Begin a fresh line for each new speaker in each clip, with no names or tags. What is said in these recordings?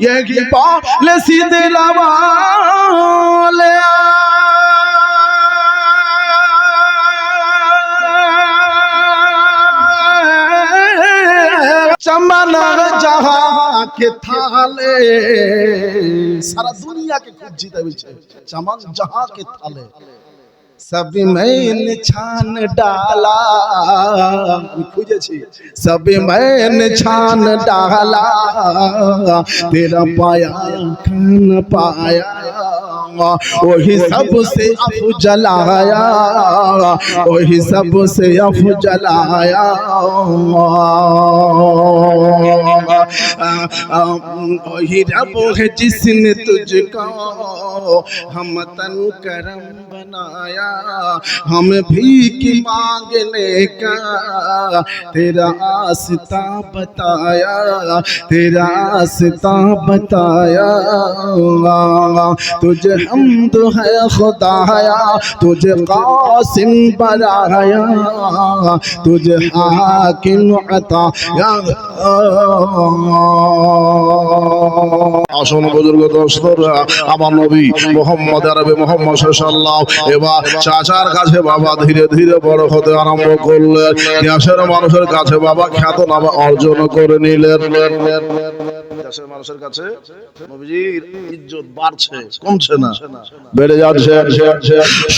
यही पॉलिसी दिलवाले चमन जहां के थाले सारा दुनिया के खूब जीते चमन जहां के थाले सब मैंने छान डाला सब मैंने छान डाला तेरा पाया खान पाया वही सबसे अफजलाया वही सबसे अफजलाया वही रब है जिसने तुझको हम तन करम बनाया हम भीख मांगने का तेरा आस्था बताया तेरा आस्था बताया तुझे हम्द है खुदाया तुझे कासिम बनाया तुझे हाकिम अताया আসুন বুজুর্গ দোস্তরা আমার নবী মুহাম্মদ আরবি মুহাম্মদ সাল্লাল্লাহু এবার চাচার কাছে বাবা ধীরে ধীরে বড় হতে আরম্ভ করলেন দেশের মানুষের কাছে বাবা খ্যাতনামা অর্জন করে নিলেন দেশের মানুষের কাছে নবীজির ইজ্জত বাড়ছে কমছে না বেড়ে যাচ্ছে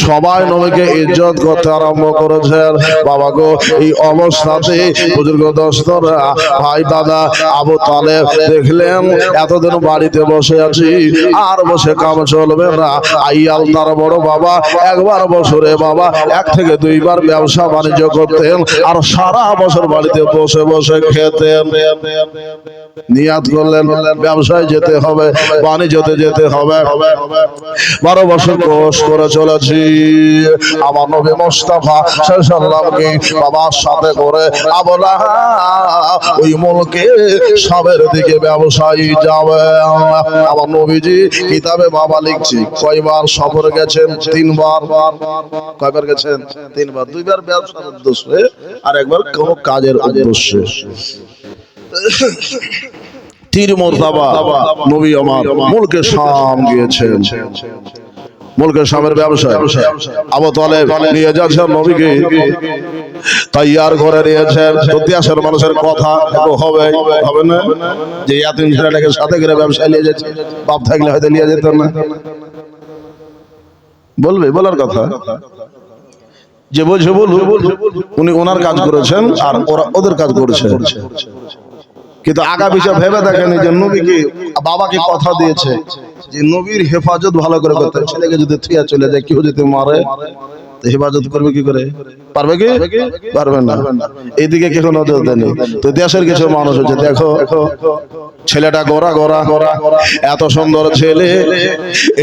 সবাই নবীকে ইজ্জত করতে আরম্ভ করেছেন বাবা গো এই অবস্থাতে বুজুর্গ দোস্তরা ভাই দাদা আবু তালেব দেখলেন এতদিন বাড়িতে বসে আছি আর বসে কাম চলবে না আইয়াল তার বড় বাবা একবার বছরে বাবা এক থেকে দুইবার ব্যবসা বাণিজ্য করতেন আর সারা বছর বাড়িতে বসে বসে খেতেন নিয়াত করলেন ব্যবসায় যেতে হবে বাণিজ্যতে যেতে হবে 12 বছর কোর্স করে চলেছি আমার নবী মুস্তাফা সাল্লাল্লাহু বাবার সাথে করে আবলা ওই মুলকে সবের দিকে ব্যবসায়ী যাবে আমার নবীজি কিতাবে বাবা লিখছি কয়বার সফরে গেছেন 3 বার কয়বার গেছেন 3 বার 2 বার ব্যবসার উদ্দেশ্যে আর একবার কোন কাজের উদ্দেশ্যে तीर मर्तबा नबी আমার মুলকে শাম গিয়েছেন মুলকে শামের ব্যবসায় আবু তালেব নিয়ে যাচ্ছেন নবীকে তৈয়ার করে নিয়েছেন দেশের মানুষের কথা হবে হবে না যে ইয়াতিম ছেলেটাকে সাথে করে ব্যবসায় নিয়ে যাচ্ছে বাপ থাকলে হয়তো নিয়ে যেত না বলবে বলার কথা যে বলছে বলুন উনি ওনার কাজ করেছেন আর ওরা ওদের কাজ করেছে কিন্তু আগা পিছা ভেবে দেখেন যে নবীকে বাবাকে কথা দিয়েছে যে নবীর হেফাজত ভালো করে করতে ছেলেকে যদি থিয়া চলে যায় কেউ যদি মারে তো হেফাজত করবে কি করে পারবে কি পারবে না এইদিকে কেউ নজর দেয়নি তো দেশের কিছু মানুষ হচ্ছে দেখো ছেলেটা গোরা গোরা এত সুন্দর ছেলে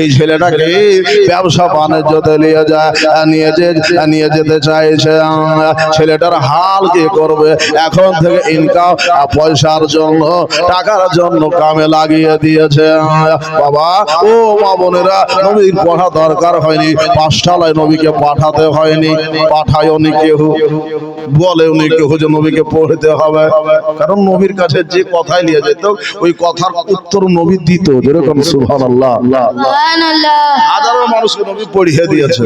এই ছেলেটাকে ব্যবসা বাণিজ্যতে নিয়ে যেতে চাইছে ছেলেটার হাল কি করবে এখন থেকে ইনকাম পয়সার জন্য টাকার জন্য কামে লাগিয়ে দিয়েছে বাবা ও মা বোনেরা নবীর পড়া দরকার হয়নি পাঠশালায় নবীকে পাঠাতে হয়নি পাঠায়নি কেউ বলে উনি কেউ যে নবীকে পড়তে হবে কারণ নবীর কাছে যে কথাই নিয়ে যেত ওই কথার উত্তর নবী দিত যেরকম সুবহানাল্লাহ হাজারো মানুষকে নবী পড়িয়ে দিয়েছে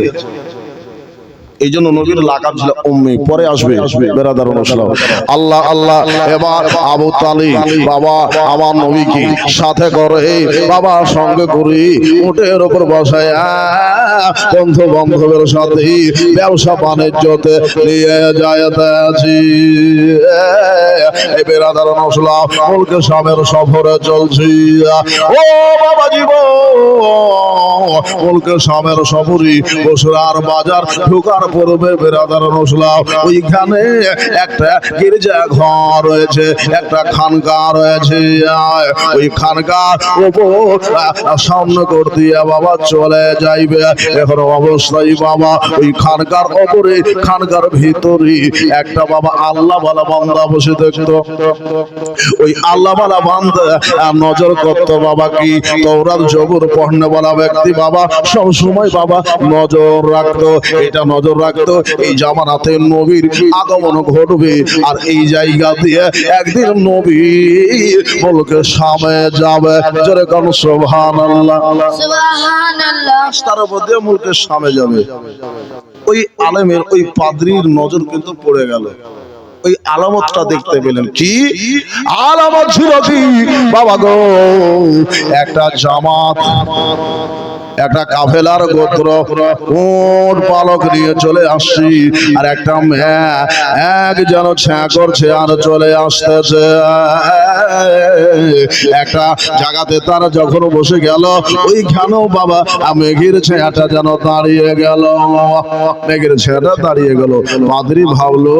এই জন্য নবীর লাকাব ছিল উম্মি পরে আসবে বেরাদার মুসলিম আল্লাহ আল্লাহ এবার আবু তালিব বাবা আমার নবীকে সাথে করে বাবার সঙ্গে করি উটের উপর বসায় বন্ধু বান্ধবের সাথে ব্যবসা বাণিজ্যতে নিয়ে যাইতেছি এই বেরাদার মুসলিম মুলকে শামের সফরে চলছি ও বাবা জীবন মুলকে শামের সফরে বসরার বাজার ঢোকার পূর্বে বেরাদার মুসলিম ওইখানে একটা গির্জা ঘর রয়েছে একটা খানকা রয়েছে ওই খানকার উপর সামনে করতে বাবা চলে যাইবে এখন অবস্থায় বাবা ওই খানকার উপরে খানকার ভিতরে একটা বাবা আল্লাহ ওয়ালা বান্দা বসে দেখতো ওই আল্লাহ ওয়ালা বান্দা নজর করতো বাবা কি তাওরাত জবর পড়নে वाला ব্যক্তি বাবা সব সময় বাবা নজর রাখতো এটা নজর রাখতো এই জামানাতে নবীর আগমন ঘটবে আর এই জায়গা দিয়ে একদিন নবী মুলকে শামে যাবে। জোরে কোন সুবহানাল্লাহ।
সুবহানাল্লাহ।
তার উপর দিয়ে মুলকে শামে যাবে। ওই আলেমের ওই পাদ্রীর নজর কিন্তু পড়ে গেল, ওই আলামতটা দেখতে পেলেন। কি আলামত ছিল? কি বাবা গো, একটা জামাত, একটা কাফেলার গোত্র উট পালক নিয়ে চলে আসছি, আর একটা মেয়ে এক যেন ছ্যাঁ করছে আর চলে আসতেছে। একটা জায়গাতে তারা যখন বসে গেল, ওইখানেও বাবা মেঘের ছায়াটা যেন দাঁড়িয়ে গেল, মেঘের ছায়াটা দাঁড়িয়ে গেল। পাদ্রী ভাবলো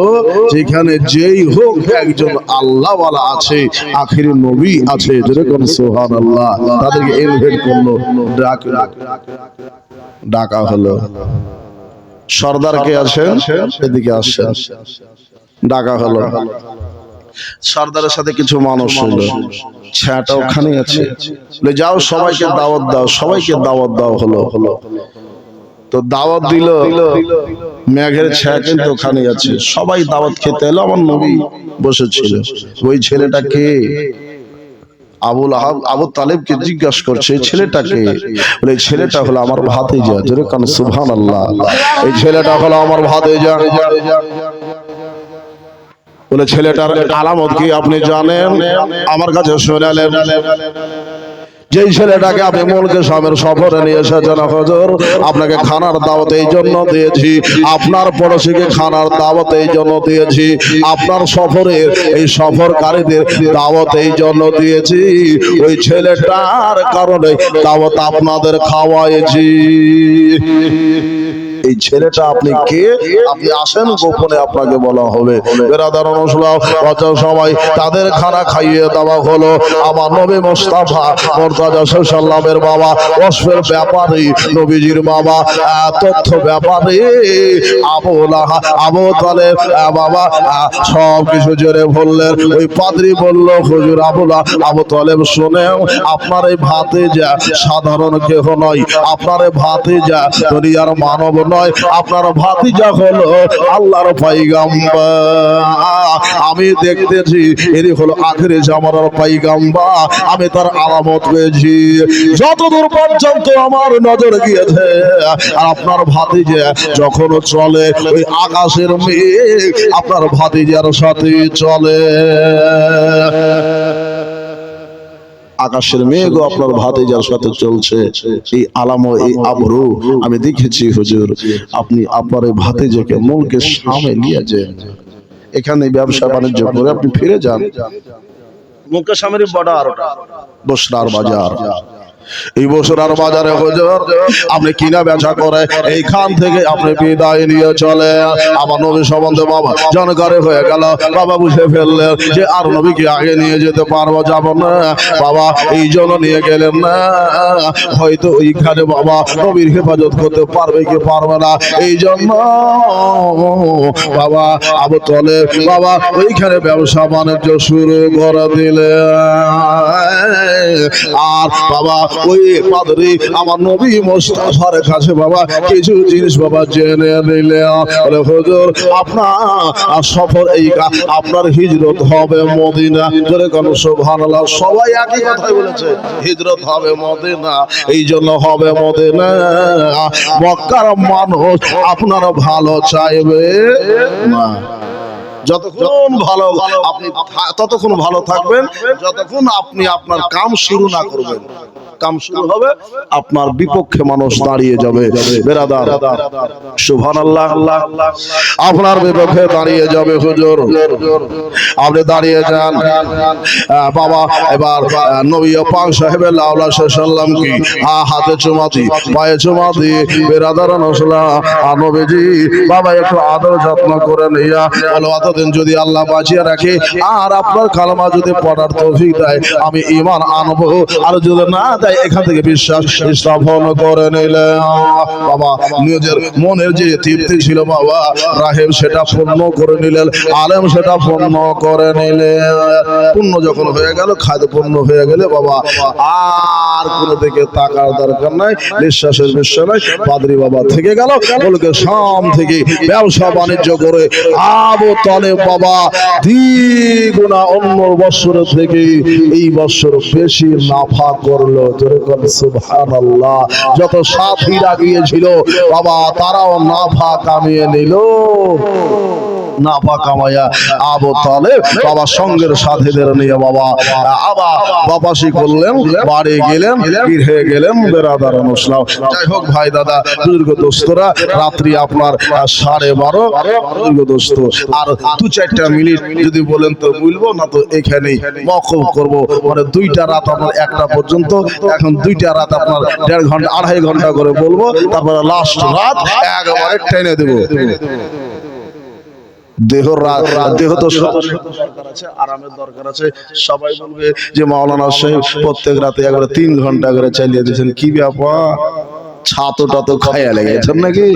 যেখানে যেই হোক একজন আল্লাহওয়ালা আছে, আখিরি নবী আছে, যেরকম সুবহানাল্লাহ। তাদেরকে ইনভাইট করলো, ডাকা হলো। সর্দার কে আছেন এদিকে আসছেন, ডাকা হলো। সর্দারের সাথে কিছু মানুষ হলো, ছায়াটা ওখানে আছে, যাও সবাইকে দাওয়াত দাও, সবাইকে দাওয়াত দাও। হলো তো দাওয়াত দিল, মেঘের ছায়া কিন্তু ওখানে আছে, সবাই দাওয়াত খেতে এলো। আমার নবী বসেছিল। ওই ছেলেটা কে? আবু তালেবকে জিজ্ঞাসা করছে এই ছেলেটাকে। বলে এই ছেলেটা হলো আমার ভাতিজা। জোরে কান সুবহানাল্লাহ। এই ছেলেটা হলো আমার ভাতিজা। বলে ছেলেটার আলামত কি আপনি জানেন? আমার কাছে শোনালেন। যেই ছেলেটাকে আপনি মুলকে শামের সফরে নিয়ে এসেছেন হুজুর, আপনাকে খানার দাওয়াত এই জন্য দিয়েছি, আপনার পড়োশিকে খানার দাওয়াত এই জন্য দিয়েছি, আপনার সফরের এই সফরকারীদের দাওয়াত এই জন্য দিয়েছি, ওই ছেলেটার কারণে দাওয়াত আপনাদের খাওয়াইছি। এই ছেলেটা আপনি কে? আপনি আসেন, গোপনে আপনাকে বলা হবে। বেরাদার অনুসলাম সবাই তাদের খানা খাইয়ে দেওয়া হলো। আমার নবী মুস্তাফা মুর্তজা সাল্লামের বাবা, ওয়াসফের ব্যাপারী, নবীজির বাবা, তথ্য ব্যাপারী আবু তালেব বাবা সব কিছু জেনে বললেন। ওই পাদ্রী বলল হুজুর আবু তালেব শুনেন, আপনার এই ভাতিজা সাধারণ কেহ নয়, আপনার এই ভাতিজা দুনিয়ার মানব নয়, আপনার ভাতিজা হলো আল্লাহর পয়গম্বর। আমি দেখতেছি এরই হলো আখিরি জামানার পয়গম্বর। আমি তার আলামত পেয়েছি। যতদূর পর্যন্ত আমার নজর গিয়েছে, আর আপনার ভাতিজা যখন চলে, ওই আকাশের মেঘ আপনার ভাতিজার সাথে চলে। আকাশের মেঘও আপনার ভাতিজার সাথে চলছে। এই আলামত, এই আবরু আমি দেখেছি হুজুর। আপনি আপনার এই ভাতিজাকে মুলকে শামে নিয়ে যান, এখানে ব্যবসা বাণিজ্য করে আপনি ফিরে যান। মুলকে শামের বর্ডার বসরার বাজার, এই বছরার বাজারে হুজুর আপনি কিনা বেচা করে এইখান থেকে আপনি বিদায় নিয়ে চলে। আমার নবী সম্বন্ধে বাবা জানকারি হয়ে গেল। বাবা বুঝে ফেললেন যে আর নবীকে আগে নিয়ে যেতে পারবো, যাব না। বাবা এই জন্য নিয়ে গেলেন না, হয়তো ওইখানে বাবা নবীর হেফাজত করতে পারবে কি পারবে না, এই জন্য বাবা আবু তালেব বাবা ওইখানে ব্যবসা বাণিজ্য শুরু করে দিলে। আর বাবা ওই পাদ্রী আমার নবী মুস্তাফার কাছে বাবা কিছু জিনিস বাবা জেনে নিলে। বলে হুজুর আপনার সফর এই, আপনার হিজরত হবে মদিনা। জোরে কোন সুবহানাল্লাহ। সবাই একই কথাই বলেছে, হিজরত হবে মদিনা, এই জন্য হবে মদিনা। মক্কার মানুষ আপনার ভালো চাইবে না। যতক্ষণ ভালো আপনি ততক্ষণ ভালো থাকবেন, যতক্ষণ আপনি আপনার কাম শুরু না করবেন। কাম শুরু হবে আপনার বিপক্ষে মানুষ দাঁড়িয়ে যাবে। বেরাদার সুবহানাল্লাহ, আপনার বিপক্ষে দাঁড়িয়ে যাবে হুজুর। আপনি দাঁড়িয়ে যান বাবা। এবার নবী পাক সাহেবের লাউলা সাল্লাম কি হাতে চুমা দি, পায়ে চুমা দি। বেরাদার নসলা নবীজি বাবা একটু আদর যত্ন করে নিয়া বলো, এতদিন যদি আল্লাহ বাঁচিয়ে রাখে আর আপনার কালমা যদি পড়ার তৌফিক দেয়, আমি ঈমান আনবো। আর যদি না তাই এখান থেকে বিশ্বাস স্থাপন করে নিলেন। বাবা নিজের মনের যে তৃপ্তি ছিল বাবা রাহেব সেটা পূর্ণ করে নিলেন, আলেম সেটা পূর্ণ করে নিলেন। পূর্ণ যখন হয়ে গেল, খাদ্য পূর্ণ হয়ে গেলে বাবা আর কোনো দিকে তাকার দরকার নাই, নিঃশ্বাসের বিষয় নাই। পাদ্রী বাবা থেকে গেল, বলকে শাম থেকে ব্যবসা বাণিজ্য করে আবু তালেব বাবা দ্বিগুণা অন্য বছর থেকে এই বছর বেশি নাফা করলো। যেরকম সুবহানাল্লাহ। যত সাথীরা গিয়েছিল বাবা তারাও নাফা কামিয়ে নিল। নাফা কামাইয়া আবু তালেব বাবা সঙ্গের সাথীদের নিয়ে বাবা আবার বাপাসি করলেন, বাড়ি গেলেন, গৃহে গেলেন বেরাদার মুসলিম। যাই হোক ভাই দাদা বুজুর্গ দোস্তরা, রাত্রি আপনার 12:30 বুজুর্গ দোস্ত। আর 2-4টা মিনিট যদি বলেন তো বলবো, না তো এখানেই মওকুফ করব। মানে 2টা রাত আপনার 1টা পর্যন্ত, এখন 2টা রাত আপনার 1.5 ঘন্টা 2.5 ঘন্টা করে বলবো, তারপরে লাস্ট রাত একবারে টেনে দেব। দেহ তো দরকার আছে, আরামের দরকার আছে। সবাই বলবে যে মাওলানা সাহেব প্রত্যেক রাতে একবারে 3 ঘন্টা করে চালিয়ে দিয়েছেন, কি ব্যাপার ছাতটা তো খায়া লেগেছেন নাকি?